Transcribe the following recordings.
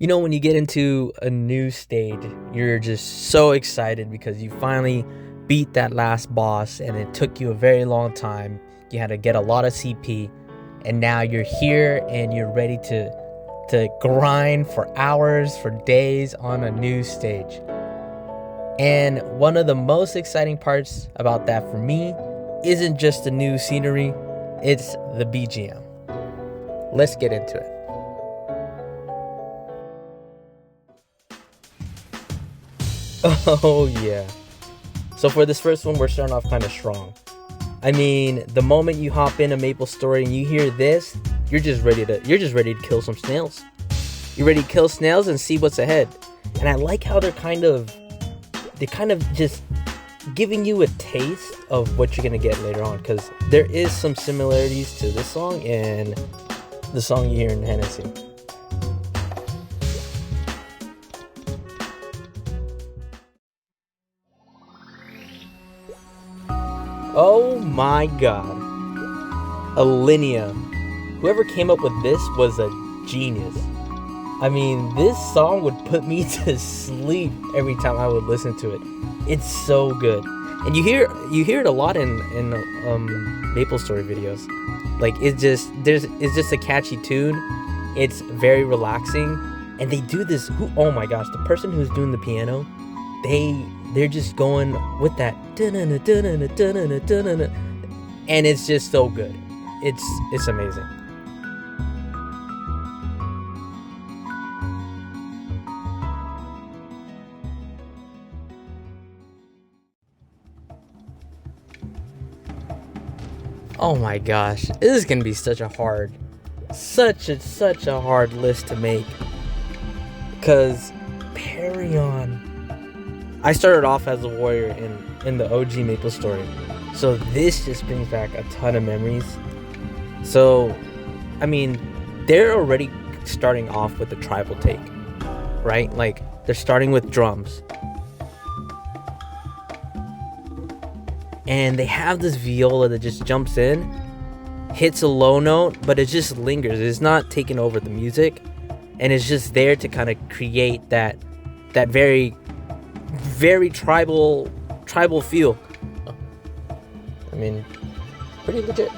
You know, when you get into a new stage, you're just so excited because you finally beat that last boss and it took you a very long time. You had to get a lot of CP, and now you're here and you're ready to grind for hours, for days on a new stage. And one of the most exciting parts about that for me isn't just the new scenery, it's the BGM. Let's get into it. Oh yeah. So for this first one, we're starting off kind of strong. I mean, the moment you hop into Maplestory and you hear this, you're just ready to kill some snails. You're ready to kill snails and see what's ahead. And I like how they're kind of just giving you a taste of what you're gonna get later on, because there is some similarities to this song and the song you hear in Hennessy. Oh my god. Ellinia. Whoever came up with this was a genius. I mean, this song would put me to sleep every time I would listen to it. It's so good. And you hear it a lot in Maplestory videos. Like it's just a catchy tune. It's very relaxing. And they do this, oh my gosh, the person who's doing the piano, they're just going with that, and it's just so good. It's amazing. Oh my gosh, this is gonna be such a hard list to make, because Perion. I started off as a warrior in the OG Maplestory, so this just brings back a ton of memories. So, I mean, they're already starting off with the tribal take, right? Like, they're starting with drums. And they have this viola that just jumps in, hits a low note, but it just lingers. It's not taking over the music, and it's just there to kind of create that very tribal feel. I mean, pretty legit.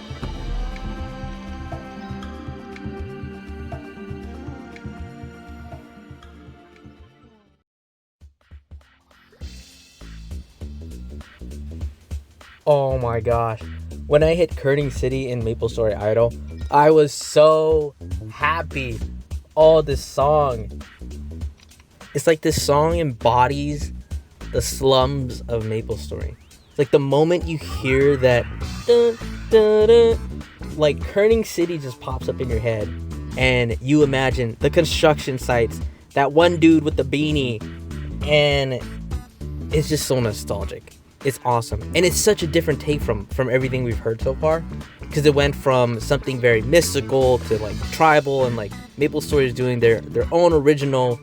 Oh my gosh. When I hit Kerning City in Maplestory Idol, I was so happy. Oh, this song. It's like this song embodies the slums of Maplestory. It's like the moment you hear that, dun, dun, dun, like Kerning City just pops up in your head, and you imagine the construction sites, that one dude with the beanie, and it's just so nostalgic. It's awesome, and it's such a different take from everything we've heard so far, because it went from something very mystical to like tribal, and like Maplestory is doing their own original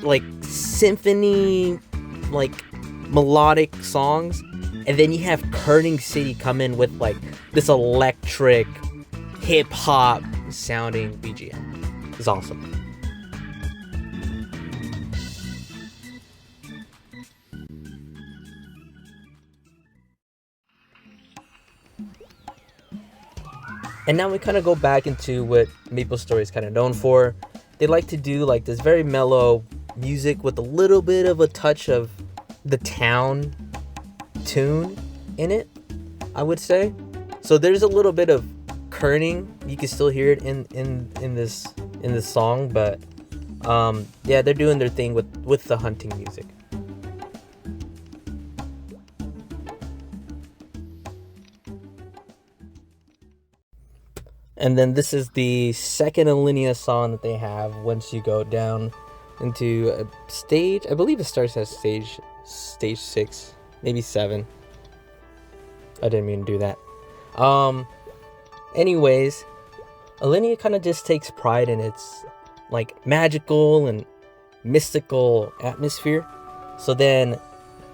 like symphony, like melodic songs, and then you have Kerning City come in with like this electric hip hop sounding BGM. It's awesome. And now we kind of go back into what Maplestory is kind of known for. They like to do like this very mellow music with a little bit of a touch of the town tune in it, I would say. So there's a little bit of kerning. You can still hear it in this song, but yeah, they're doing their thing with the hunting music. And then this is the second Ellinia song that they have once you go down into a stage. I believe it starts at stage 6, maybe 7. I didn't mean to do that. Anyways, Ellinia kind of just takes pride in its like magical and mystical atmosphere. So then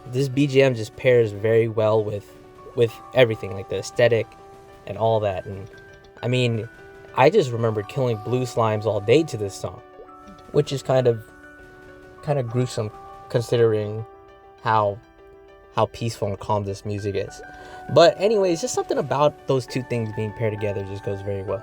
this BGM just pairs very well with everything, like the aesthetic and all that. And I mean, I just remembered killing blue slimes all day to this song. which is kind of gruesome considering how peaceful and calm this music is. But anyways, just something about those two things being paired together just goes very well.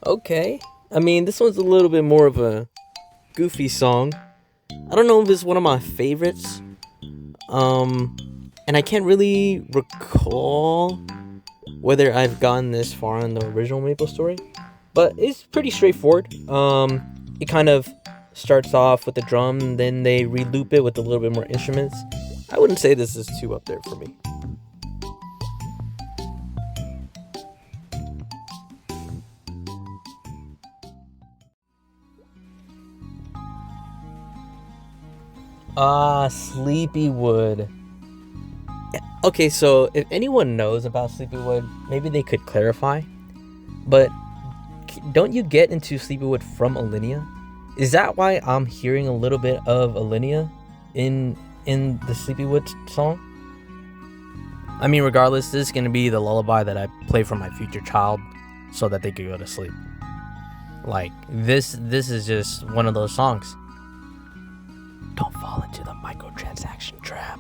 Okay, I mean, this one's a little bit more of a goofy song. I don't know if it's one of my favorites. And I can't really recall whether I've gotten this far in the original Maplestory, but it's pretty straightforward. It kind of starts off with the drum, then they re-loop it with a little bit more instruments. I wouldn't say this is too up there for me. Sleepywood. Okay, so if anyone knows about Sleepywood, maybe they could clarify. But don't you get into Sleepywood from Ellinia? Is that why I'm hearing a little bit of Ellinia in the Sleepywood song? I mean, regardless, this is going to be the lullaby that I play for my future child so that they could go to sleep. Like, this is just one of those songs. Don't fall into the microtransaction trap.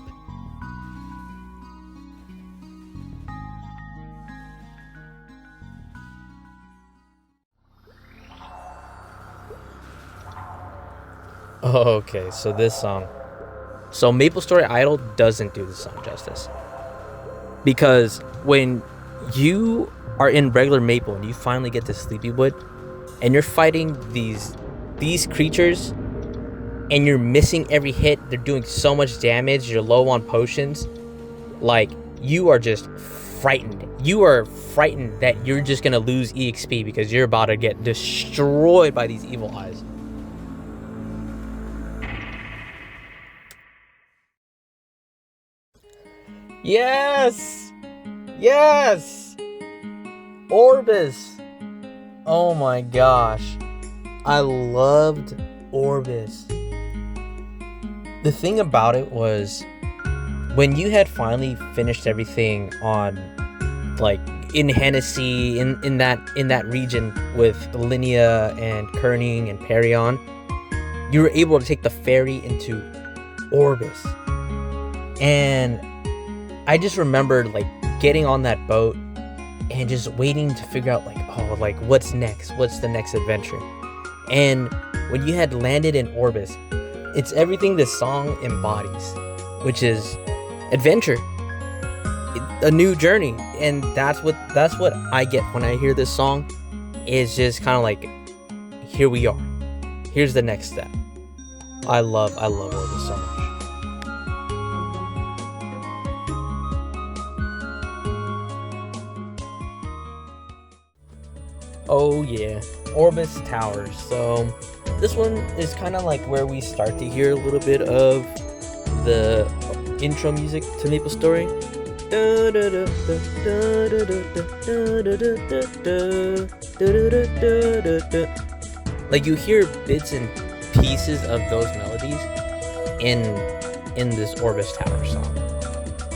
Okay, so this song. So Maplestory Idol doesn't do this song justice. Because when you are in regular Maple and you finally get to Sleepywood and you're fighting these creatures and you're missing every hit, they're doing so much damage, you're low on potions, like, you are just frightened. You are frightened that you're just gonna lose EXP because you're about to get destroyed by these evil eyes. Yes! Yes! Orbis! Oh my gosh. I loved Orbis. The thing about it was, when you had finally finished everything on, like, in Hennessy, in that region with Ellinia and Kerning and Perion, you were able to take the ferry into Orbis. And I just remembered, like, getting on that boat and just waiting to figure out, like, oh, like, what's next? What's the next adventure? And when you had landed in Orbis, it's everything this song embodies, which is adventure, a new journey. And that's what I get when I hear this song. Is just kind of like, here we are, here's the next step. I love Orbis so much. Oh yeah, Orbis Towers. So this one is kind of like where we start to hear a little bit of the intro music to Maplestory. Like, you hear bits and pieces of those melodies in this Orbis Tower song,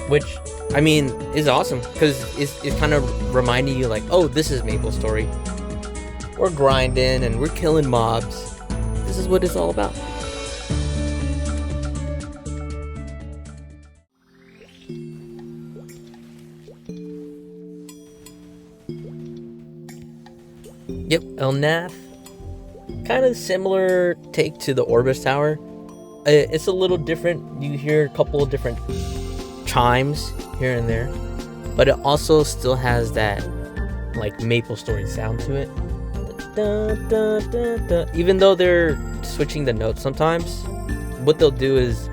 which, I mean, is awesome because it's kind of reminding you, like, oh, this is Maplestory. We're grinding and we're killing mobs. This is what it's all about. Yep, Nath. Kind of similar take to the Orbis Tower. It's a little different. You hear a couple of different chimes here and there, but it also still has that, like, Maplestory sound to it. Dun, dun, dun, dun. Even though they're switching the notes sometimes, what they'll do is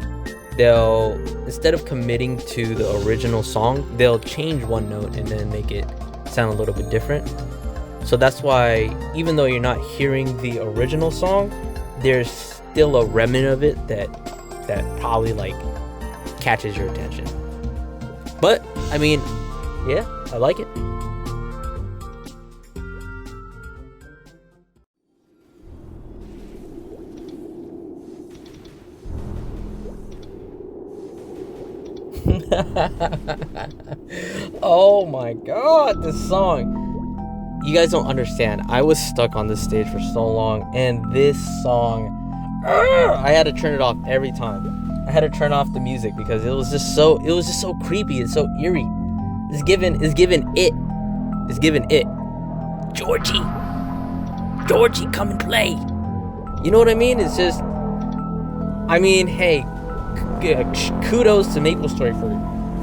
they'll, instead of committing to the original song, they'll change one note and then make it sound a little bit different. So that's why, even though you're not hearing the original song, there's still a remnant of it that probably, like, catches your attention. But I mean, yeah, I like it. Oh my god, this song. You guys don't understand. I was stuck on this stage for so long, and this song, I had to turn it off every time. I had to turn off the music because it was just so creepy. It's so eerie. It's given it. Georgie, come and play. You know what I mean? It's just, I mean, hey, kudos to Maplestory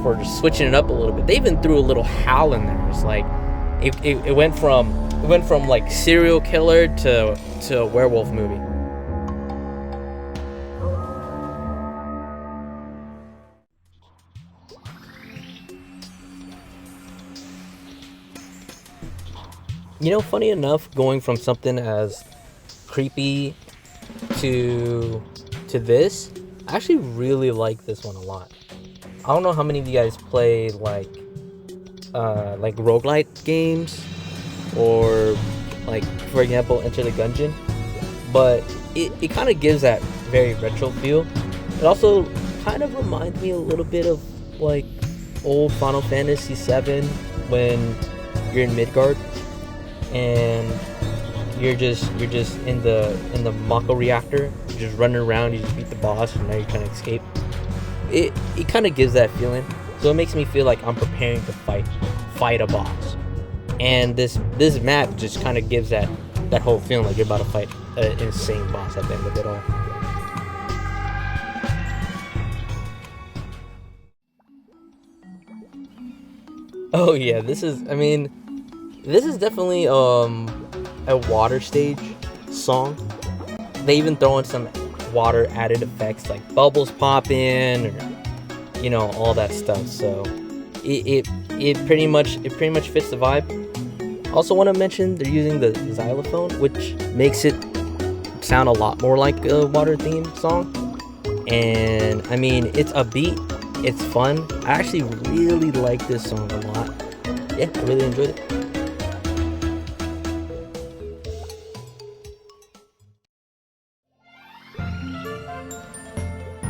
for switching it up a little bit. They even threw a little howl in there. It's like it went from like serial killer to a werewolf movie. You know, funny enough, going from something as creepy to this, I actually really like this one a lot. I don't know how many of you guys play like roguelite games, or like, for example, Enter the Gungeon, but it kind of gives that very retro feel. It also kind of reminds me a little bit of like old Final Fantasy VII when you're in Midgard and you're just in the Mako reactor, you're just running around, you just beat the boss, and now you're trying to escape. It kind of gives that feeling, so it makes me feel like I'm preparing to fight a boss. And this map just kind of gives that whole feeling like you're about to fight an insane boss at the end of it all. Oh yeah, this is definitely a water stage song. They even throw in some water added effects like bubbles popping, or you know, all that stuff. So it pretty much fits the vibe. Also want to mention they're using the xylophone, which makes it sound a lot more like a water theme song. And I mean, it's upbeat, it's fun. I actually really like this song a lot. Yeah, I really enjoyed it.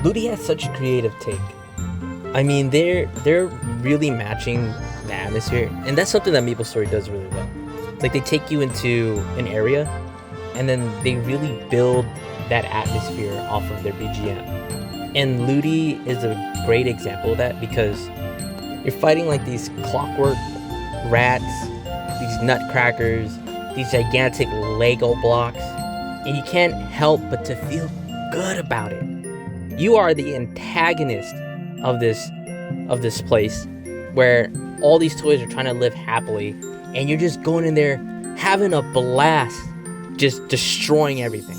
Ludi has such a creative take. I mean, they're really matching the atmosphere, and that's something that Maplestory does really well. It's like they take you into an area, and then they really build that atmosphere off of their BGM. And Ludi is a great example of that, because you're fighting like these clockwork rats, these nutcrackers, these gigantic Lego blocks, and you can't help but to feel good about it. You are the antagonist of this place, where all these toys are trying to live happily, and you're just going in there having a blast, just destroying everything.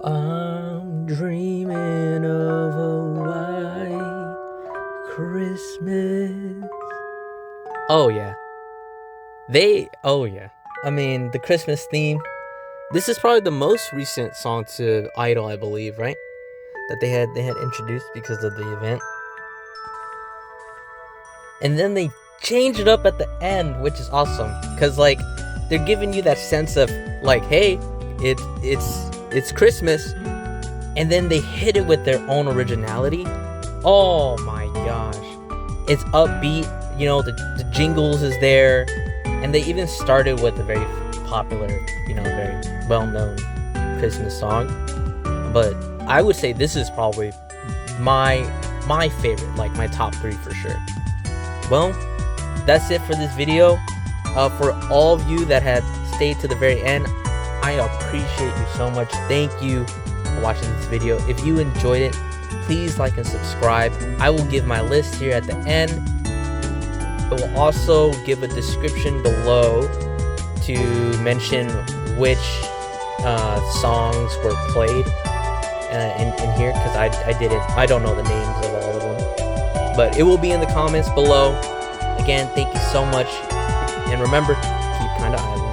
I'm dreaming of a white Christmas. Oh yeah. I mean, the Christmas theme. This is probably the most recent song to Idol, I believe, right? That they had introduced because of the event. And then they changed it up at the end, which is awesome, because like they're giving you that sense of like, hey, it's Christmas, and then they hit it with their own originality. Oh my gosh, it's upbeat. You know, the jingles is there, and they even started with a very popular, you know, very well-known Christmas song. But I would say this is probably my favorite, like my top 3 for sure. Well, that's it for this video. For all of you that had stayed to the very end, I appreciate you so much. Thank you for watching this video. If you enjoyed it, please like and subscribe. I will give my list here at the end. I will also give a description below to mention which songs were played in here, because I don't know the names of all of them, but it will be in the comments below. Again, thank you so much, and remember, keep kinda idle.